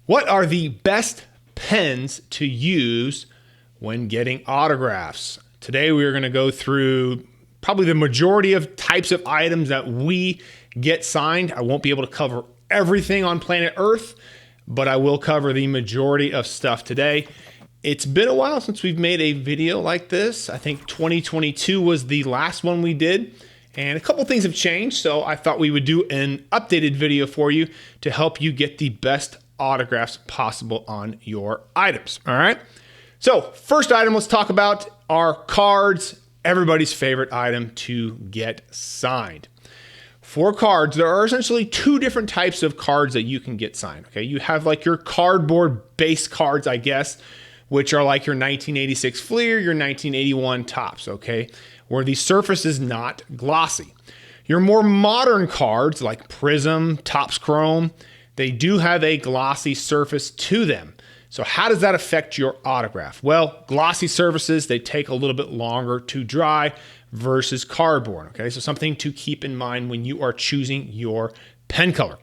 What are the best pens to use when getting autographs? Today we are going to go through probably the majority of types of items that we get signed. I won't be able to cover everything on planet Earth, but I will cover the majority of stuff today. It's been a while since we've made a video like this. I think 2022 was the last one we did, and a couple things have changed, so I thought we would do an updated video for you to help you get the best autographs possible on your items. All right. So first item let's talk about are cards, everybody's favorite item to get signed. For cards, there are essentially two different types of cards that you can get signed. Okay. You have like your cardboard base cards, I guess, which are like your 1986 Fleer, your 1981 Topps. Okay. Where the surface is not glossy. Your more modern cards like Prism, Topps Chrome, they do have a glossy surface to them. So how does that affect your autograph? Well, glossy surfaces, they take a little bit longer to dry versus cardboard. Okay, so something to keep in mind when you are choosing your pen color.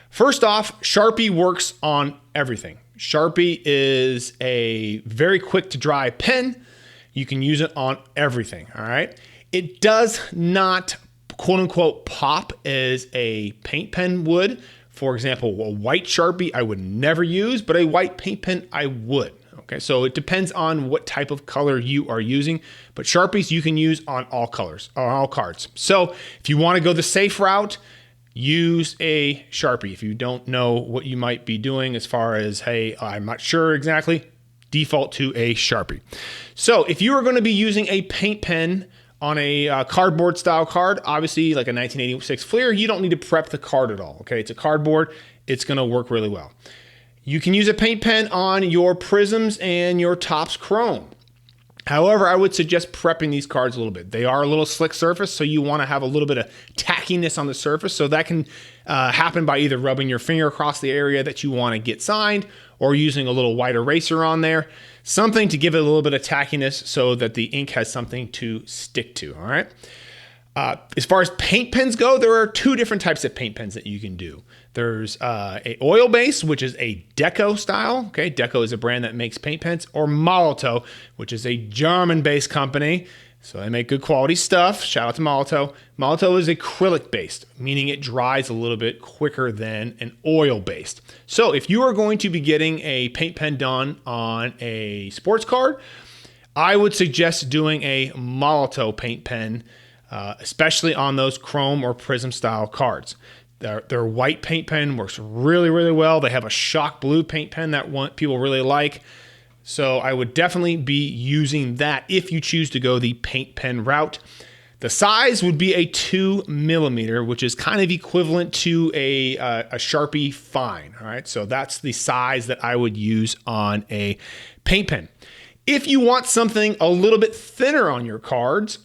First off, Sharpie works on everything. Sharpie is a very quick to dry pen. You can use it on everything, all right? It does not, quote unquote, pop as a paint pen would. For example, a white Sharpie I would never use, but a white paint pen I would. Okay, so it depends on what type of color you are using, but Sharpies you can use on all colors, on all cards. So if you want to go the safe route, use a Sharpie. If you don't know what you might be doing as far as, hey, I'm not sure exactly, default to a Sharpie. So if you are going to be using a paint pen on a cardboard style card, obviously like a 1986 Fleer, you don't need to prep the card at all. Okay, it's a cardboard, it's gonna work really well. You can use a paint pen on your Prisms and your Topps Chrome. However, I would suggest prepping these cards a little bit. They are a little slick surface, so you wanna have a little bit of tackiness on the surface. So that can happen by either rubbing your finger across the area that you wanna get signed or using a little white eraser on there. Something to give it a little bit of tackiness so that the ink has something to stick to, all right? As far as paint pens go, there are two different types of paint pens that you can do. There's a oil base, which is a Deco style. Okay, Deco is a brand that makes paint pens, or Molotow, which is a German-based company. So they make good quality stuff. Shout out to Molotow. Molotow is acrylic based, meaning it dries a little bit quicker than an oil based. So if you are going to be getting a paint pen done on a sports card, I would suggest doing a Molotow paint pen, especially on those chrome or prism style cards. Their white paint pen works really, really well. They have a shock blue paint pen that people really like. So I would definitely be using that if you choose to go the paint pen route. The size would be a 2mm, which is kind of equivalent to a Sharpie fine. All right, so that's the size that I would use on a paint pen. If you want something a little bit thinner on your cards,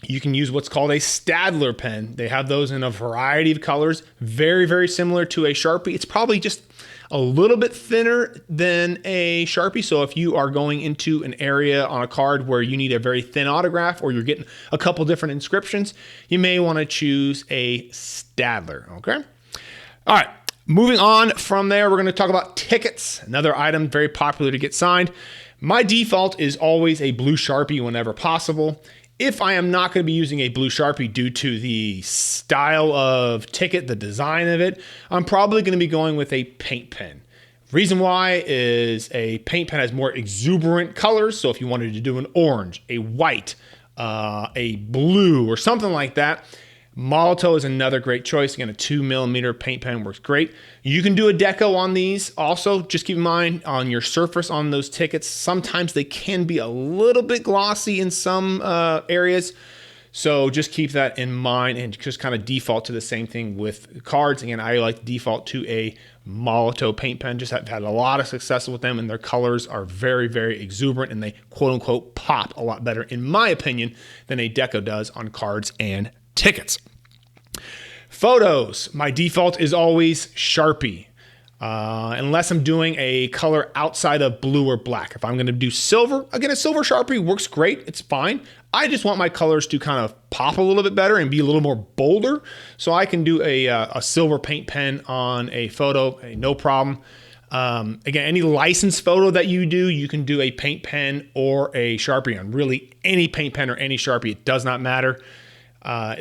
you can use what's called a Staedtler pen. They have those in a variety of colors, very, very similar to a Sharpie. It's probably just a little bit thinner than a Sharpie. So if you are going into an area on a card where you need a very thin autograph or you're getting a couple different inscriptions, you may want to choose a Staedtler, okay? All right, moving on from there, we're going to talk about tickets, another item very popular to get signed. My default is always a blue Sharpie whenever possible. If I am not going to be using a blue Sharpie due to the style of ticket, the design of it, I'm probably going to be going with a paint pen. Reason why is a paint pen has more exuberant colors. So if you wanted to do an orange, a white, a blue, or something like that, Molotow is another great choice. Again, a 2mm paint pen works great. You can do a Deco on these. Also, just keep in mind on your surface on those tickets, sometimes they can be a little bit glossy in some areas. So just keep that in mind and just kind of default to the same thing with cards. Again, I like to default to a Molotow paint pen. Just have had a lot of success with them, and their colors are very, very exuberant, and they quote unquote pop a lot better, in my opinion, than a Deco does on cards and tickets. Photos, my default is always Sharpie. unless I'm doing a color outside of blue or black. If I'm going to do silver, again, a silver Sharpie works great. It's fine. I just want my colors to kind of pop a little bit better and be a little more bolder. So I can do a silver paint pen on a photo, no problem. Again, any licensed photo that you do, you can do a paint pen or a Sharpie on. Really, any paint pen or any Sharpie, it does not matter.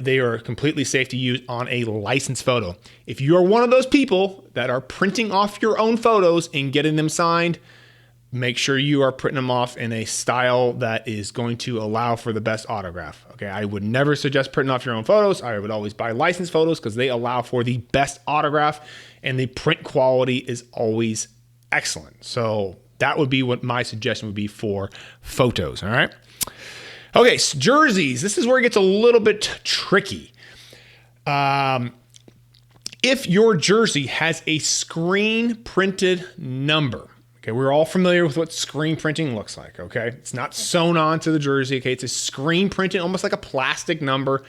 They are completely safe to use on a licensed photo. If you are one of those people that are printing off your own photos and getting them signed, make sure you are printing them off in a style that is going to allow for the best autograph. Okay, I would never suggest printing off your own photos. I would always buy licensed photos because they allow for the best autograph and the print quality is always excellent. So that would be what my suggestion would be for photos, all right? Okay, so jerseys. This is where it gets a little bit tricky. If your jersey has a screen printed number, okay, we're all familiar with what screen printing looks like, okay? It's not sewn onto the jersey, okay? It's a screen printed, almost like a plastic number.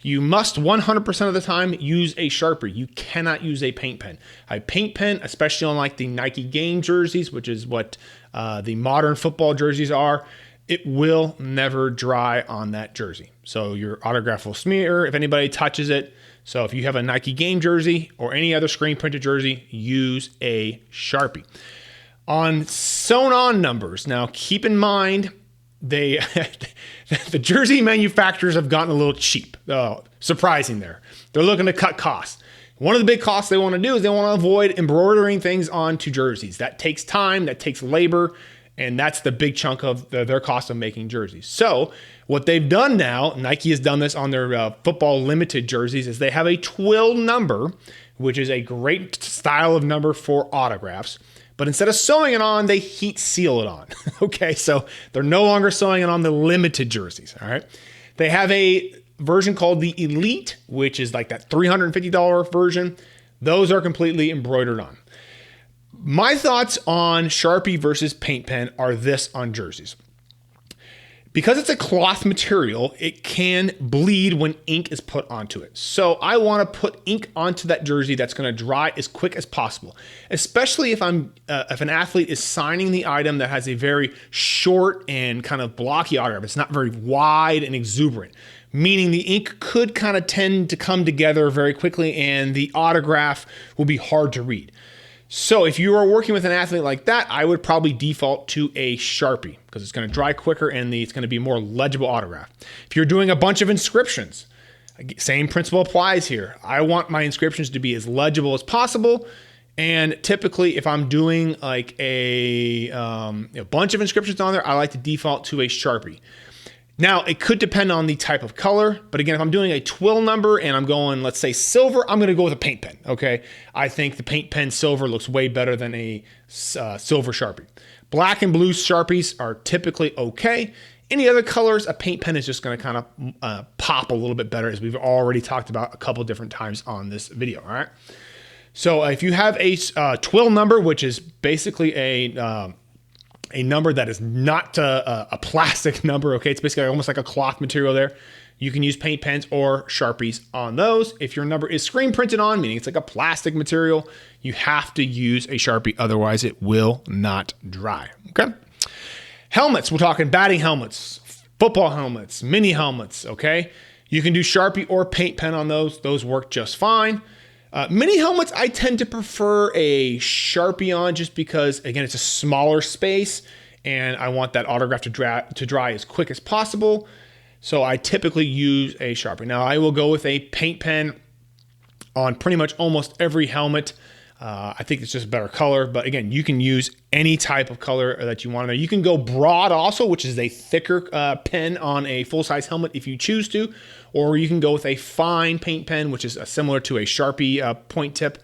You must 100% of the time use a Sharpie. You cannot use a paint pen. A paint pen, especially on like the Nike game jerseys, which is what the modern football jerseys are, it will never dry on that jersey. So your autograph will smear if anybody touches it. So if you have a Nike game jersey or any other screen printed jersey, use a Sharpie. On sewn on numbers, now keep in mind, the jersey manufacturers have gotten a little cheap. Surprising there. They're looking to cut costs. One of the big costs they want to do is they want to avoid embroidering things onto jerseys. That takes time, that takes labor, and that's the big chunk of their cost of making jerseys. So what they've done now, Nike has done this on their football limited jerseys, is they have a twill number, which is a great style of number for autographs. But instead of sewing it on, they heat seal it on. Okay, so they're no longer sewing it on the limited jerseys, all right? They have a version called the Elite, which is like that $350 version. Those are completely embroidered on. My thoughts on Sharpie versus paint pen are this on jerseys. Because it's a cloth material, it can bleed when ink is put onto it. So I want to put ink onto that jersey that's going to dry as quick as possible, especially if if an athlete is signing the item that has a very short and kind of blocky autograph. It's not very wide and exuberant, meaning the ink could kind of tend to come together very quickly and the autograph will be hard to read. So if you are working with an athlete like that, I would probably default to a Sharpie because it's going to dry quicker and it's going to be a more legible autograph. If you're doing a bunch of inscriptions, same principle applies here. I want my inscriptions to be as legible as possible. And typically, if I'm doing like a bunch of inscriptions on there, I like to default to a Sharpie. Now, it could depend on the type of color, but again, if I'm doing a twill number and I'm going, let's say silver, I'm going to go with a paint pen, okay? I think the paint pen silver looks way better than a silver Sharpie. Black and blue Sharpies are typically okay. Any other colors, a paint pen is just going to kind of pop a little bit better, as we've already talked about a couple different times on this video, all right? So if you have a twill number, which is basically a number that is not a plastic number, okay? It's basically almost like a cloth material there. You can use paint pens or Sharpies on those. If your number is screen printed on, meaning it's like a plastic material, you have to use a Sharpie, otherwise it will not dry, okay? Helmets, we're talking batting helmets, football helmets, mini helmets, okay? You can do Sharpie or paint pen on those. Those work just fine. Mini helmets, I tend to prefer a Sharpie on just because, again, it's a smaller space and I want that autograph to dry as quick as possible. So I typically use a Sharpie. Now, I will go with a paint pen on pretty much almost every helmet. I think it's just a better color, but again, you can use any type of color that you want. You can go broad also, which is a thicker pen on a full-size helmet if you choose to, or you can go with a fine paint pen, which is similar to a Sharpie point tip.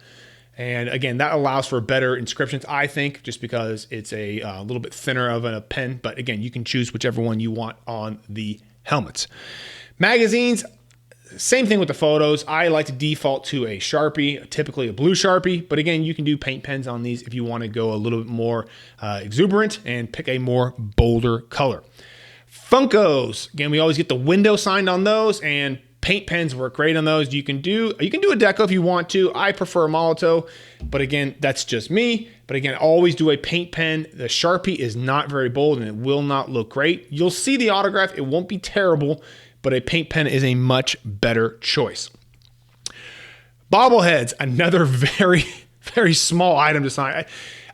And again, that allows for better inscriptions, I think, just because it's a little bit thinner of a pen. But again, you can choose whichever one you want on the helmets. Magazines, same thing with the photos. I like to default to a Sharpie, typically a blue Sharpie, but again, you can do paint pens on these if you want to go a little bit more exuberant and pick a more bolder color. Funkos, again, we always get the window signed on those, and Paint pens work great on those. You can do a deco if you want to. I prefer a Molotow, but again, that's just me. But again, always do a paint pen. The Sharpie is not very bold and it will not look great. You'll see the autograph. It won't be terrible, but a paint pen is a much better choice. Bobbleheads, another very, very small item to sign.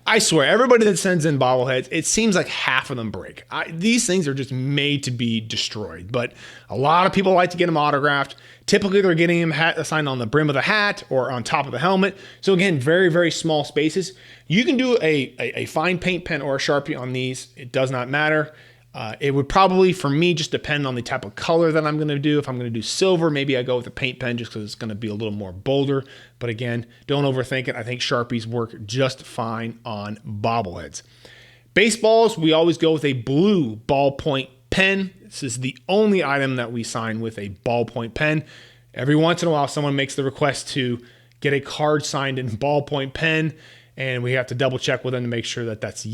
I swear, everybody that sends in bobbleheads, it seems like half of them break. These things are just made to be destroyed, but a lot of people like to get them autographed. Typically, they're getting them signed on the brim of the hat or on top of the helmet. So again, very, very small spaces. You can do a fine paint pen or a Sharpie on these. It does not matter. It would probably, for me, just depend on the type of color that I'm going to do. If I'm going to do silver, maybe I go with a paint pen just because it's going to be a little more bolder. But again, don't overthink it. I think Sharpies work just fine on bobbleheads. Baseballs, we always go with a blue ballpoint pen. This is the only item that we sign with a ballpoint pen. Every once in a while, someone makes the request to get a card signed in ballpoint pen, and we have to double check with them to make sure that that's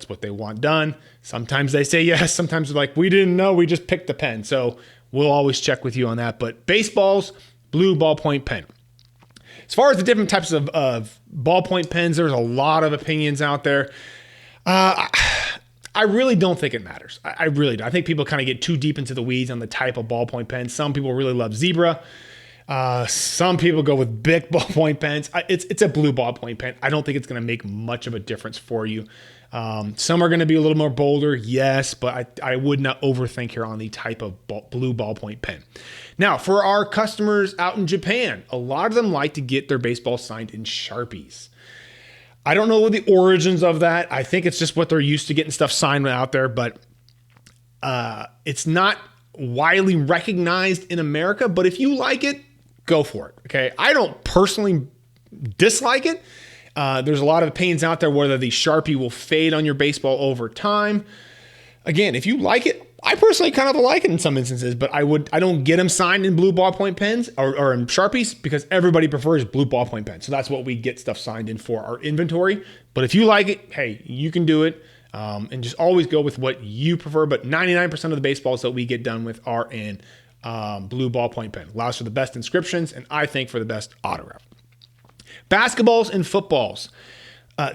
what they want done. Sometimes they say yes. Sometimes they're like, we didn't know, we just picked the pen. So we'll always check with you on that. But baseballs, blue ballpoint pen. As far as the different types of ballpoint pens, there's a lot of opinions out there. I really don't think it matters. I really do. I think people kind of get too deep into the weeds on the type of ballpoint pen. Some people really love zebra. Some people go with big ballpoint pens. It's a blue ballpoint pen. I don't think it's going to make much of a difference for you. Some are going to be a little more bolder, yes, but I would not overthink here on the type of blue ballpoint pen. Now, for our customers out in Japan, a lot of them like to get their baseball signed in Sharpies. I don't know the origins of that. I think it's just what they're used to getting stuff signed out there, but it's not widely recognized in America. But if you like it, go for it. Okay. I don't personally dislike it. There's a lot of opinions out there whether the Sharpie will fade on your baseball over time. Again, if you like it, I personally kind of like it in some instances, but I don't get them signed in blue ballpoint pens or in Sharpies because everybody prefers blue ballpoint pens. So that's what we get stuff signed in for our inventory. But if you like it, hey, you can do it. And just always go with what you prefer. But 99% of the baseballs that we get done with are in blue ballpoint pen. Allows for the best inscriptions and I think for the best autograph. Basketballs and footballs.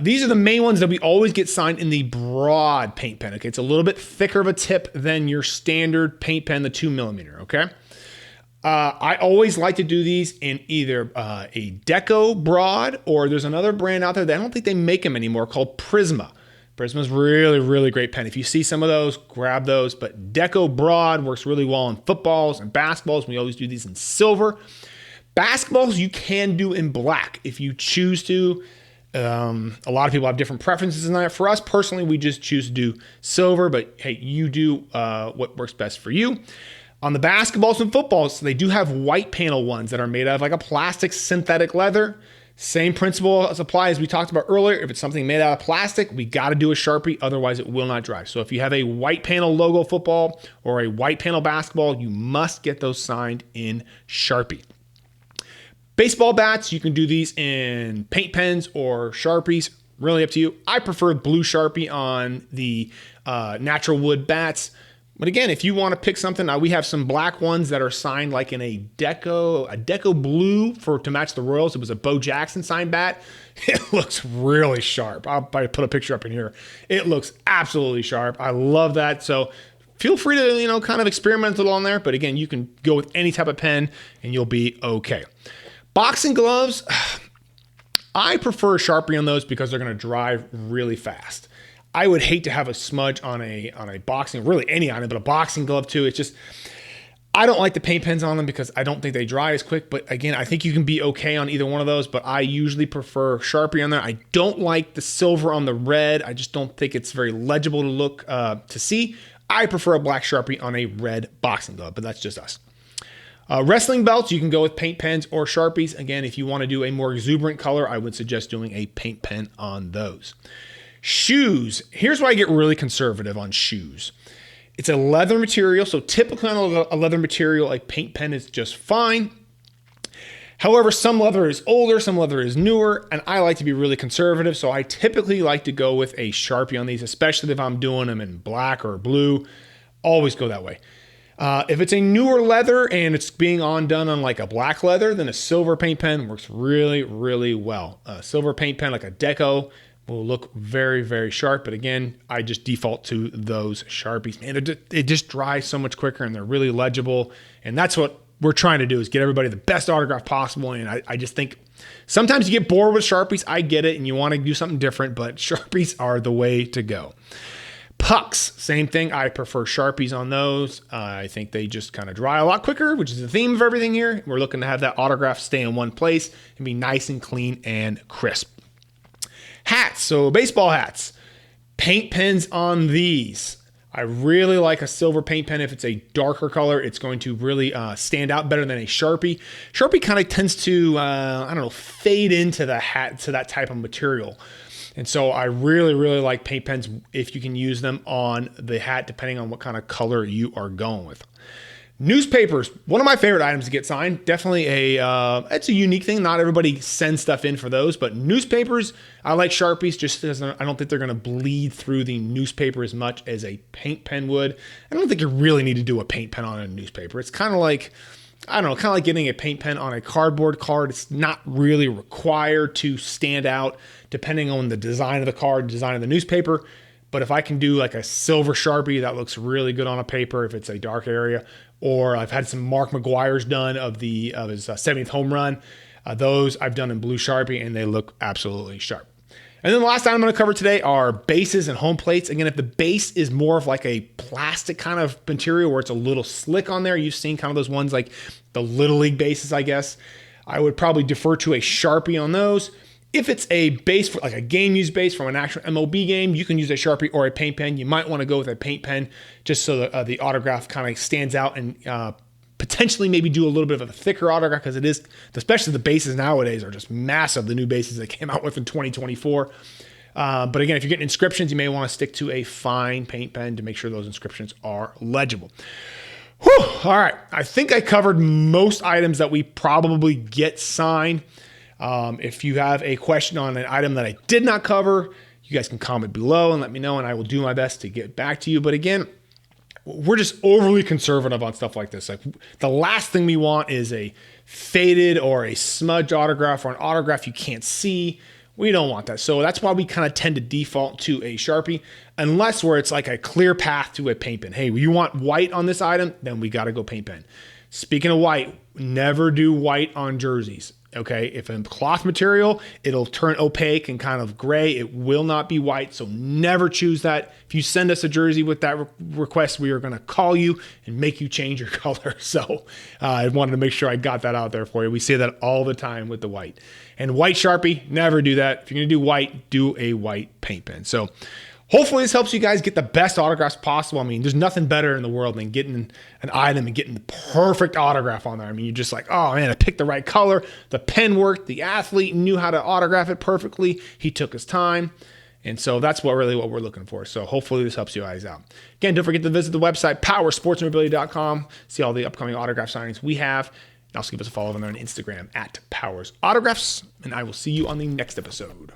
These are the main ones that we always get signed in the broad paint pen. Okay, it's a little bit thicker of a tip than your standard paint pen, the 2mm. Okay, I always like to do these in either a Deco broad or there's another brand out there that I don't think they make them anymore called Prisma. Prisma's really, really great pen. If you see some of those, grab those. But Deco broad works really well in footballs and basketballs. We always do these in silver. Basketballs you can do in black if you choose to. A lot of people have different preferences in that. For us personally, we just choose to do silver, but hey, you do what works best for you. On the basketballs and footballs, they do have white panel ones that are made out of like a plastic synthetic leather. Same principle applies as we talked about earlier. If it's something made out of plastic, we got to do a Sharpie, otherwise it will not dry. So if you have a white panel logo football or a white panel basketball, you must get those signed in Sharpie. Baseball bats, you can do these in paint pens or Sharpies, really up to you. I prefer blue Sharpie on the natural wood bats. But again, if you want to pick something, we have some black ones that are signed like in a Deco blue to match the Royals. It was a Bo Jackson signed bat. It looks really sharp. I'll probably put a picture up in here. It looks absolutely sharp. I love that. So feel free to, kind of experiment a little on there. But again, you can go with any type of pen and you'll be okay. Boxing gloves, I prefer a Sharpie on those because they're going to dry really fast. I would hate to have a smudge on a boxing, really any item, but a boxing glove too. It's just, I don't like the paint pens on them because I don't think they dry as quick. But again, I think you can be okay on either one of those, but I usually prefer Sharpie on there. I don't like the silver on the red. I just don't think it's very legible to look to see. I prefer a black Sharpie on a red boxing glove, but that's just us. Wrestling belts, you can go with paint pens or Sharpies. Again, if you want to do a more exuberant color, I would suggest doing a paint pen on those. Shoes. Here's where I get really conservative on shoes. It's a leather material, so typically on a leather material, a paint pen is just fine. However, some leather is older, some leather is newer, and I like to be really conservative, so I typically like to go with a Sharpie on these, especially if I'm doing them in black or blue. Always go that way. If it's a newer leather and it's being done on like a black leather, then a silver paint pen works really, really well. A silver paint pen like a Deco will look very, very sharp. But again, I just default to those Sharpies. Man, it just dries so much quicker and they're really legible. And that's what we're trying to do, is get everybody the best autograph possible. And I just think sometimes you get bored with Sharpies. I get it. And you want to do something different, but Sharpies are the way to go. Pucks, same thing. I prefer Sharpies on those. I think they just kind of dry a lot quicker, which is the theme of everything here. We're looking to have that autograph stay in one place and be nice and clean and crisp. Hats, so baseball hats. Paint pens on these. I really like a silver paint pen. If it's a darker color, it's going to really stand out better than a Sharpie. Sharpie kind of tends to, fade into the hat, to that type of material. And so I really, really like paint pens if you can use them on the hat, depending on what kind of color you are going with. Newspapers, one of my favorite items to get signed. Definitely it's a unique thing. Not everybody sends stuff in for those, but newspapers, I like Sharpies just because I don't think they're going to bleed through the newspaper as much as a paint pen would. I don't think you really need to do a paint pen on a newspaper. It's kind of like, kind of like getting a paint pen on a cardboard card. It's not really required to stand out depending on the design of the card, design of the newspaper. But if I can do like a silver Sharpie, that looks really good on a paper if it's a dark area. Or I've had some Mark McGwire's done of his 70th home run. Those I've done in blue Sharpie, and they look absolutely sharp. And then the last item I'm going to cover today are bases and home plates. Again, if the base is more of like a plastic kind of material where it's a little slick on there, you've seen kind of those ones like the Little League bases, I guess. I would probably defer to a Sharpie on those. If it's a base, for like a game-used base from an actual MLB game, you can use a Sharpie or a paint pen. You might want to go with a paint pen just so that the autograph kind of stands out, and potentially maybe do a little bit of a thicker autograph, because it is, especially the bases nowadays are just massive, the new bases they came out with in 2024. But again, if you're getting inscriptions, you may want to stick to a fine paint pen to make sure those inscriptions are legible. Whew, all right, I think I covered most items that we probably get signed. If you have a question on an item that I did not cover, you guys can comment below and let me know, and I will do my best to get back to you. But again, we're just overly conservative on stuff like this. Like, the last thing we want is a faded or a smudged autograph, or an autograph you can't see. We don't want that. So that's why we kind of tend to default to a Sharpie, unless where it's like a clear path to a paint pen. Hey, you want white on this item? Then we got to go paint pen. Speaking of white, never do white on jerseys. Okay, if a cloth material, it'll turn opaque and kind of gray. It will not be white, so never choose that. If you send us a jersey with that request, we are going to call you and make you change your color. So I wanted to make sure I got that out there for you. We say that all the time with the white. And white Sharpie, never do that. If you're going to do white, do a white paint pen. So hopefully this helps you guys get the best autographs possible. I mean, there's nothing better in the world than getting an item and getting the perfect autograph on there. I mean, you're just like, oh man, I picked the right color. The pen worked. The athlete knew how to autograph it perfectly. He took his time. And so that's really what we're looking for. So hopefully this helps you guys out. Again, don't forget to visit the website, powersportsmemorabilia.com. See all the upcoming autograph signings we have. And also give us a follow on there on Instagram at Powers Autographs. And I will see you on the next episode.